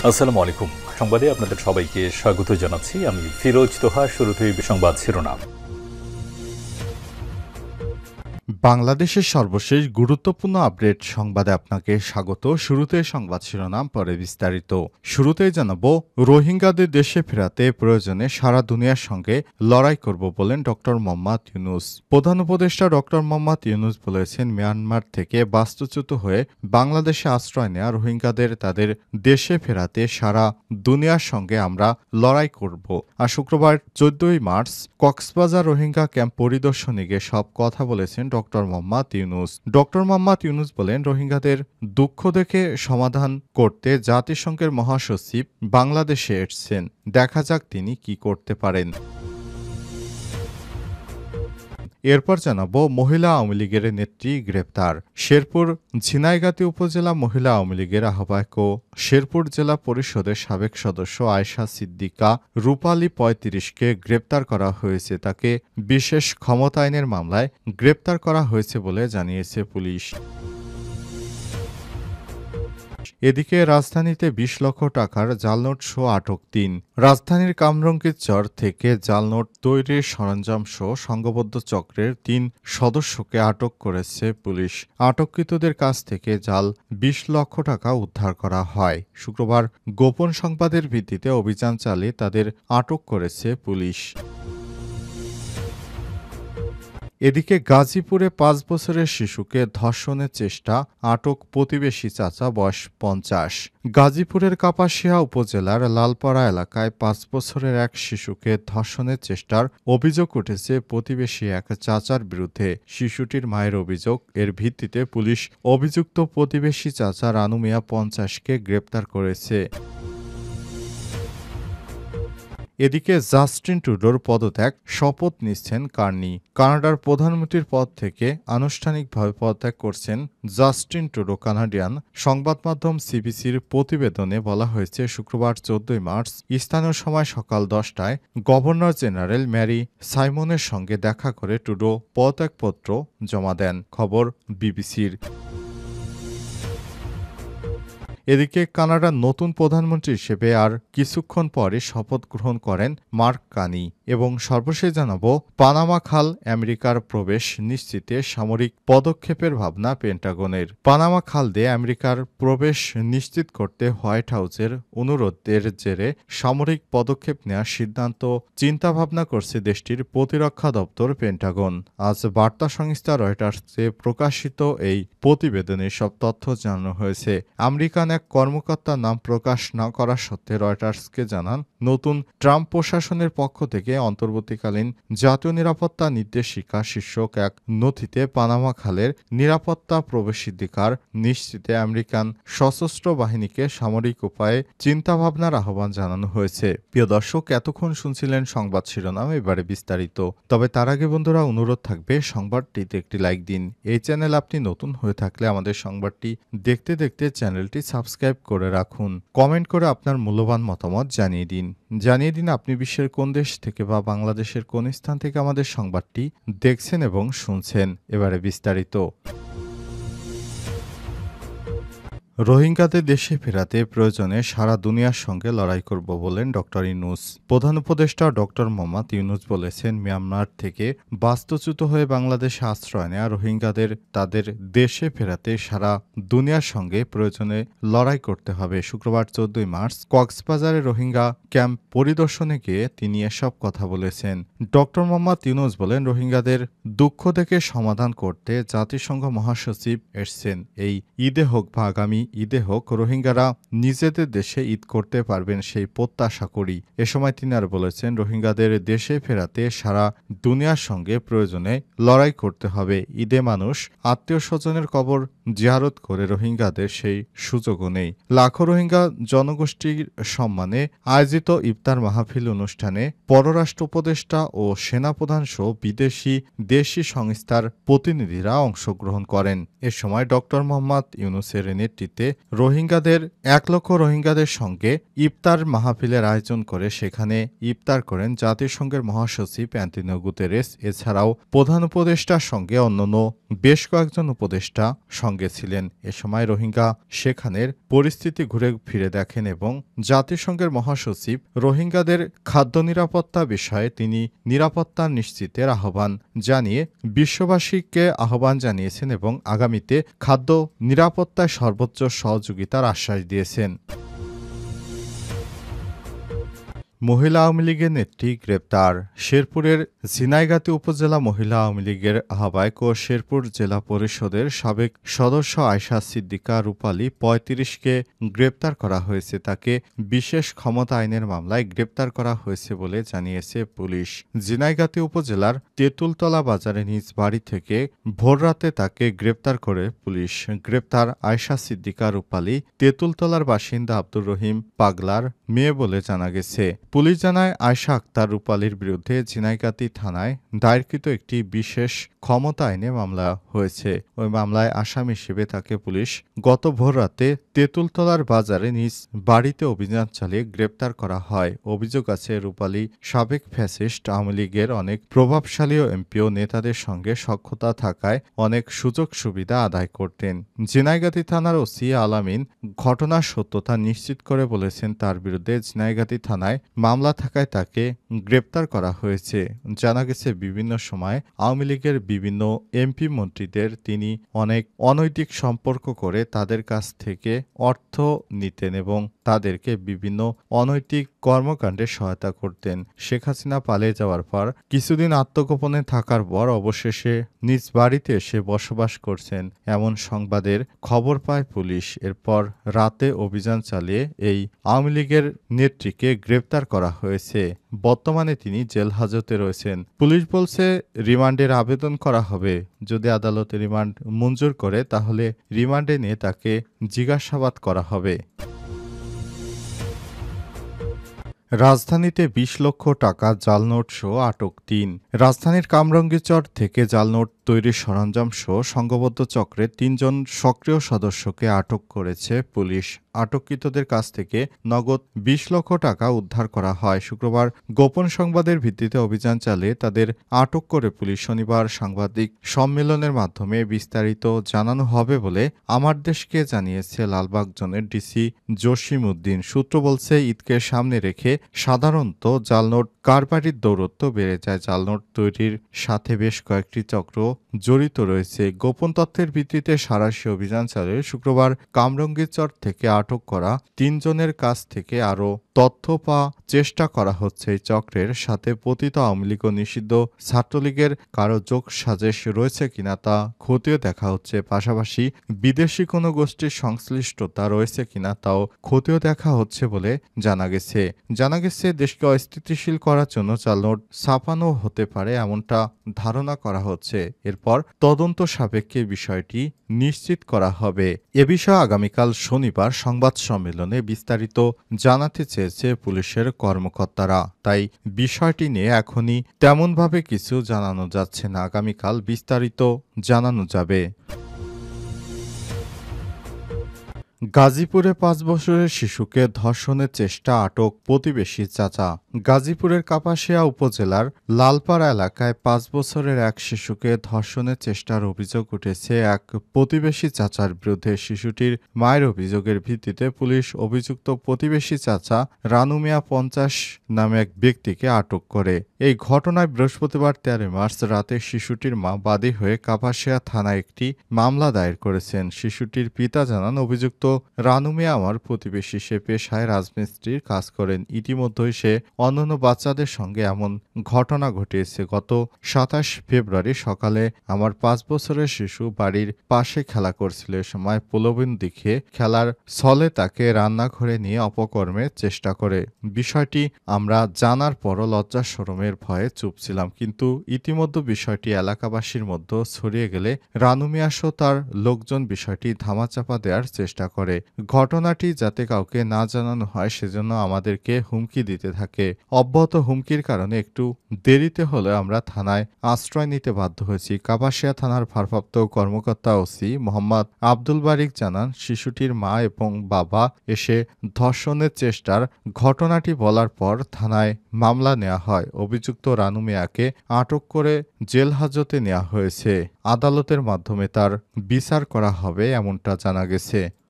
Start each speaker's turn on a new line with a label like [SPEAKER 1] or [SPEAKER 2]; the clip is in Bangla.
[SPEAKER 1] আসসালামু আলাইকুম। সংবাদে আপনাদের সবাইকে স্বাগত জানাচ্ছি। আমি ফিরোজ তোহা। শুরুতেই সংবাদ শিরোনাম।
[SPEAKER 2] বাংলাদেশের সর্বশেষ গুরুত্বপূর্ণ আপডেট সংবাদে আপনাকে স্বাগত। শুরুতে সংবাদ শিরোনাম, পরে বিস্তারিত। শুরুতেই জানাবো, রোহিঙ্গাদের দেশে ফেরাতে প্রয়োজনে সারা দুনিয়ার সঙ্গে লড়াই করব বলেন ড মোহাম্মদ ইউনূস। প্রধান উপদেষ্টা ড মোহাম্মদ ইউনূস বলেছেন, মিয়ানমার থেকে বাস্তুচ্যুত হয়ে বাংলাদেশে আশ্রয় নেয়া রোহিঙ্গাদের তাদের দেশে ফেরাতে সারা দুনিয়ার সঙ্গে আমরা লড়াই করব। আর শুক্রবার 14 মার্চ কক্সবাজার রোহিঙ্গা ক্যাম্প পরিদর্শনে গিয়ে সব কথা বলেছেন ড মোহাম্মদ ইউনূস। ড মোহাম্মদ ইউনূস বলেন, রোহিঙ্গাদের দুঃখ দেখে সমাধান করতে জাতিসংঘের মহাসচিব বাংলাদেশে এসেছেন। দেখা যাক তিনি কি করতে পারেন। এরপর জানাবো, মহিলা আওয়ামী লীগের নেত্রী গ্রেপ্তার। শেরপুর ঝিনাইগাতী উপজেলা মহিলা আওয়ামী লীগের আহ্বায়ক ও শেরপুর জেলা পরিষদের সাবেক সদস্য আয়েশা সিদ্দিকা রূপালী ৩৫কে গ্রেপ্তার করা হয়েছে। তাকে বিশেষ ক্ষমতায়নের মামলায় গ্রেপ্তার করা হয়েছে বলে জানিয়েছে পুলিশ। এদিকে রাজধানীতে ২০ লক্ষ টাকার জালনোট সহ আটক ৩। রাজধানীর কামরঙ্গীরচর থেকে জালনোট তৈরির সরঞ্জাম সহ সংঘবদ্ধ চক্রের ৩ সদস্যকে আটক করেছে পুলিশ। আটককৃতদের কাছ থেকে জাল ২০ লক্ষ টাকা উদ্ধার করা হয়। শুক্রবার গোপন সংবাদের ভিত্তিতে অভিযান চালিয়ে তাদের আটক করেছে পুলিশ। এদিকে গাজীপুরে ৫ বছরের শিশুকে ধর্ষণের চেষ্টা, আটক প্রতিবেশী চাচা, বয়স ৫০। গাজীপুরের কাপাসিয়া উপজেলার লালপাড়া এলাকায় ৫ বছরের এক শিশুকে ধর্ষণের চেষ্টার অভিযোগ উঠেছে প্রতিবেশী এক চাচার বিরুদ্ধে। শিশুটির মায়ের অভিযোগ, এর ভিত্তিতে পুলিশ অভিযুক্ত প্রতিবেশী চাচা রানু মিয়া ৫০কে গ্রেপ্তার করেছে। এদিকে জাস্টিন ট্রুডোর পদত্যাগ, শপথ নিচ্ছেন কার্নি। কানাডার প্রধানমন্ত্রীর পদ থেকে আনুষ্ঠানিকভাবে পদত্যাগ করছেন জাস্টিন ট্রুডো। কানাডিয়ান সংবাদ মাধ্যম সিবিসির প্রতিবেদনে বলা হয়েছে, শুক্রবার ১৪ মার্চ স্থানীয় সময় সকাল ১০টায় গভর্নর জেনারেল ম্যারি সাইমনের সঙ্গে দেখা করে ট্রুডো পদত্যাগপত্র জমা দেন। খবর বিবিসির। এদিকে কানাডার নতুন প্রধানমন্ত্রী হিসেবে আর কিছুক্ষণ পরে শপথ গ্রহণ করেন মার্ক কানি। এবং সর্বশেষ জানাবো, পানামা খাল আমেরিকার প্রবেশ নিশ্চিতে সামরিক পদক্ষেপের ভাবনা পেন্টাগনের। পানামা খাল দিয়ে আমেরিকার প্রবেশ নিশ্চিত করতে হোয়াইট হাউসের অনুরোধের জেরে সামরিক পদক্ষেপ নেওয়ার সিদ্ধান্ত চিন্তাভাবনা করছে দেশটির প্রতিরক্ষা দপ্তর পেন্টাগন। আজ বার্তা সংস্থা রয়টার্সে প্রকাশিত এই প্রতিবেদনে সব তথ্য জানানো হয়েছে। আমেরিকান এক কর্মকর্তার নাম প্রকাশ না করা সত্ত্বে রয়টার্সকে জানান, নতুন ট্রাম্প প্রশাসনের পক্ষ থেকে অন্তর্বর্তীকালীন জাতীয় নিরাপত্তা নির্দেশিকা শীর্ষক এক নথিতে পানামা খালের নিরাপত্তা প্রবেশাধিকার নিশ্চিতে আমেরিকান সশস্ত্র বাহিনীকে সামরিক উপায়ে চিন্তাভাবনার আহ্বান জানানো হয়েছে। প্রিয় দর্শক, এতক্ষণ শুনছিলেন সংবাদ শিরোনাম, এবারে বিস্তারিত। তবে তার আগে বন্ধুরা, অনুরোধ থাকবে সংবাদটিতে একটি লাইক দিন। এই চ্যানেল আপনি নতুন হয়ে থাকলে আমাদের সংবাদটি দেখতে দেখতে চ্যানেলটি সাবস্ক্রাইব করে রাখুন। কমেন্ট করে আপনার মূল্যবান মতামত জানিয়ে দিন আপনি বিশ্বের কোন দেশ থেকে বা বাংলাদেশের কোন স্থান থেকে আমাদের সংবাদটি দেখছেন এবং শুনছেন। এবারে বিস্তারিত। রোহিঙ্গাদের দেশে ফেরাতে প্রয়োজনে সারা দুনিয়ার সঙ্গে লড়াই করব বলেন ড ইউনূস। প্রধান উপদেষ্টা ড মোহাম্মদ ইউনূস বলেছেন, মিয়ানমার থেকে বাস্তুচ্যুত হয়ে বাংলাদেশে আশ্রয় নেয়া রোহিঙ্গাদের তাদের দেশে ফেরাতে সারা দুনিয়ার সঙ্গে প্রয়োজনে লড়াই করতে হবে। শুক্রবার 14 মার্চ কক্সবাজারে রোহিঙ্গা ক্যাম্প পরিদর্শনে গিয়ে তিনি এসব কথা বলেছেন। ড মোহাম্মদ ইউনূস বলেন, রোহিঙ্গাদের দুঃখ দেখে সমাধান করতে জাতিসংঘ মহাসচিব এসেছেন। এই ঈদে হোক বা আগামী ঈদে হোক রোহিঙ্গারা নিজেদের দেশে ঈদ করতে পারবেন সেই প্রত্যাশা করি। এ সময় তিনি আর বলেছেন, রোহিঙ্গাদের দেশে ফেরাতে সারা দুনিয়ার সঙ্গে প্রয়োজনে লড়াই করতে হবে। ঈদে মানুষ আত্মীয় স্বজনের কবর জিয়ারত করে রোহিঙ্গাদের সেই সুযোগও নেই। লাখো রোহিঙ্গা জনগোষ্ঠীর সম্মানে আয়োজিত ইফতার মাহফিল অনুষ্ঠানে পররাষ্ট্র উপদেষ্টা ও সেনাপ্রধান সহ বিদেশি দেশি সংস্থার প্রতিনিধিরা অংশগ্রহণ করেন। এ সময় ড মোহাম্মদ ইউনূসের নেতৃত্বে রাজধানীতে রোহিঙ্গাদের ১ লক্ষ রোহিঙ্গাদের সঙ্গে ইফতার মাহফিলের আয়োজন করে সেখানে ইফতার করেন জাতিসংঘের মহাসচিব অ্যান্টোনিও গুতেরেস। এছাড়াও প্রধান উপদেষ্টার সঙ্গে অন্যান্য বেশ কয়েকজন উপদেষ্টা সঙ্গে ছিলেন। এ সময় রোহিঙ্গা সেখানের পরিস্থিতি ঘুরে ফিরে দেখেন এবং জাতিসংঘের মহাসচিব রোহিঙ্গাদের খাদ্য নিরাপত্তা বিষয়ে তিনি নিরাপত্তা নিশ্চিতের আহ্বান জানিয়ে বিশ্ববাসীকে আহ্বান জানিয়েছেন এবং আগামীতে খাদ্য নিরাপত্তায় সর্বোচ্চ সহযোগিতার আশ্বাস দিয়েছেন। মহিলা আওয়ামী লীগের নেত্রী গ্রেপ্তার। শেরপুরের ঝিনাইগাতী উপজেলা মহিলা আওয়ামী লীগের আহ্বায়ক ও শেরপুর জেলা পরিষদের সাবেক সদস্য আয়শা সিদ্দিকা রূপালী ৩৫কে গ্রেপ্তার করা হয়েছে। তাকে বিশেষ ক্ষমতা আইনের মামলায় গ্রেপ্তার করা হয়েছে বলে জানিয়েছে পুলিশ। ঝিনাইগাতী উপজেলার তেঁতুলতলা বাজারে নিজ বাড়ি থেকে ভোররাতে তাকে গ্রেপ্তার করে পুলিশ। গ্রেপ্তার আয়শা সিদ্দিকা রূপালী তেঁতুলতলার বাসিন্দা আব্দুর রহিম পাগলার মেয়ে বলে জানা গেছে। পুলিশ জানায় আয়শা আক্তার রূপালীর বিরুদ্ধে ঝিনাইগাতী থানায় দায়েরকৃত একটি বিশেষ ক্ষমতা আইনে মামলা হয়েছে। ওই মামলায় আসামি হিসেবে তাকে পুলিশ গত ভোররাতে তেঁতুলতলার বাজারে নিজ বাড়িতে অভিযান চালিয়ে গ্রেপ্তার করা হয়। অভিযোগ আছে রূপালী সাবেক ফ্যাসিস্ট আওয়ামী লীগের অনেক প্রভাবশালী এমপি ও নেতাদের সঙ্গে সখ্যতা থাকায় অনেক সুযোগ সুবিধা আদায় করতেন। ঝিনাইগাতী থানার ওসি আলামিন ঘটনার সত্যতা নিশ্চিত করে বলেছেন তার বিরুদ্ধে ঝিনাইগাতী থানায় মামলা থাকায় তাকে গ্রেপ্তার করা হয়েছে। জানা গেছে বিভিন্ন সময় আওয়ামী লীগের বিভিন্ন এমপি মন্ত্রীদের তিনি অনেক অনৈতিক সম্পর্ক করে তাদের কাছ থেকে অর্থ নিতেন এবং তাদেরকে বিভিন্ন অনৈতিক কর্মকাণ্ডে সহায়তা করতেন। শেখ হাসিনা পালিয়ে যাওয়ার পর কিছুদিন আত্মগোপনে থাকার পর অবশেষে নিজ বাড়িতে এসে বসবাস করছেন এমন সংবাদের খবর পায় পুলিশ। এরপর রাতে অভিযান চালিয়ে এই আওয়ামী লীগের নেত্রীকে গ্রেপ্তার করা হয়েছে। বর্তমানে তিনি জেল হাজতে রয়েছেন। পুলিশ বলছে রিমান্ডের আবেদন করা হবে। যদি আদালত রিমান্ড মঞ্জুর করে তাহলে রিমান্ডে নিয়ে তাকে জিজ্ঞাসাবাদ করা হবে। রাজধানীতে ২০ লক্ষ টাকা জাল নোট সহ আটক ৩। রাজধানীর কামরাঙ্গীরচর থেকে জাল নোট তৈরির সরঞ্জাম সহ সংঘবদ্ধ চক্রের ৩ জন সক্রিয় সদস্যকে আটক করেছে পুলিশ। আটককৃতদের কাছ থেকে নগদ ২০ লক্ষ টাকা উদ্ধার করা হয়। শুক্রবার গোপন সংবাদের ভিত্তিতে অভিযান চালিয়ে তাদের আটক করে পুলিশ। শনিবার সাংবাদিক সম্মেলনের মাধ্যমে বিস্তারিত জানানো হবে বলে আমার দেশকে জানিয়েছে লালবাগ জোনের ডিসি জসিম উদ্দিন। সূত্র বলছে ঈদকে সামনে রেখে সাধারণত জাল নোট কারবারির দৌরত্ব বেড়ে যায়। জাল নোট তৈরির সাথে বেশ কয়েকটি চক্র জড়িত রয়েছে। গোপন তথ্যের ভিত্তিতে সাঁড়াশি অভিযান চালিয়ে শুক্রবার কামরাঙ্গীরচর থেকে আটক করা ৩ জনের কাছ থেকে আরও তথ্য পাওয়ার চেষ্টা করা হচ্ছে। এই চক্রের সাথে পতিত আওয়ামী লীগ ও নিষিদ্ধ ছাত্রলীগের কারো যোগ সাজেশ রয়েছে কিনা তা খতিয়ে দেখা হচ্ছে। পাশাপাশি বিদেশি কোনো গোষ্ঠীর সংশ্লিষ্টতা রয়েছে কিনা তাও খতিয়ে দেখা হচ্ছে বলে জানা গেছে। দেশকে অস্থিতিশীল করার জন্য জাল নোট ছাপানো হতে পারে এমনটা ধারণা করা হচ্ছে। এরপর তদন্ত সাপেক্ষে বিষয়টি নিশ্চিত করা হবে। এ বিষয়ে আগামীকাল শনিবার সংবাদ সম্মেলনে বিস্তারিত জানাতে চেয়েছে পুলিশের কর্মকর্তারা। তাই বিষয়টি নিয়ে এখনই তেমনভাবে কিছু জানানো যাচ্ছে না। আগামীকাল বিস্তারিত জানানো যাবে। গাজীপুরে ৫ বছরের শিশুকে ধর্ষণের চেষ্টা, আটক প্রতিবেশী চাচা। গাজীপুরের কাপাসিয়া উপজেলার লালপাড়া এলাকায় ৫ বছরের এক শিশুকে ধর্ষণের চেষ্টার অভিযোগ উঠেছে এক প্রতিবেশী চাচার বিরুদ্ধে। শিশুটির মায়ের অভিযোগের ভিত্তিতে পুলিশ অভিযুক্ত প্রতিবেশী চাচা রানু মিয়া ৫০ নামে এক ব্যক্তিকে আটক করে। এই ঘটনায় বৃহস্পতিবার ১৩ মার্চ রাতে শিশুটির মা বাদী হয়ে কাপাসিয়া থানায় একটি মামলা দায়ের করেছেন। শিশুটির পিতা জানান, অভিযুক্ত রানু মিয়া আমার প্রতিবেশী। সে পেশায় রাজমিস্ত্রির কাজ করেন। ইতিমধ্যেই সে অন্যান্য বাচ্চাদের সঙ্গে এমন ঘটনা ঘটিয়েছে। গত ২৭ ফেব্রুয়ারি সকালে আমার ৫ বছরের শিশু বাড়ির পাশে খেলা করছিল। এ সময় প্রলোভন দেখিয়ে খেলার ছলে তাকে রান্নাঘরে নিয়ে অপকর্মের চেষ্টা করে। বিষয়টি আমরা জানার পরও লজ্জা শরমের ভয়ে চুপ ছিলাম। কিন্তু ইতিমধ্যে বিষয়টি এলাকাবাসীর মধ্যে ছড়িয়ে গেলে রানু মিয়া সহ তার লোকজন বিষয়টি ধামাচাপা দেওয়ার চেষ্টা করে। ঘটনাটি যাতে কাউকে না জানানো হয় সেজন্য আমাদেরকে হুমকি দিতে থাকে। অব্যাহত হুমকির কারণে একটু দেরিতে হলেও আমরা থানায় আশ্রয় নিতে বাধ্য হয়েছি। কাপাসিয়া থানার ভারপ্রাপ্ত কর্মকর্তা ওসি মোহাম্মদ আব্দুল বারিক জানান, শিশুটির মা এবং বাবা এসে ধর্ষণের চেষ্টার ঘটনাটি বলার পর থানায় মামলা নেওয়া হয়। অভিযুক্ত রানু মিয়াকে আটক করে জেল হাজতে নেওয়া হয়েছে। আদালতের মাধ্যমে তার বিচার করা হবে এমনটা জানা গেছে।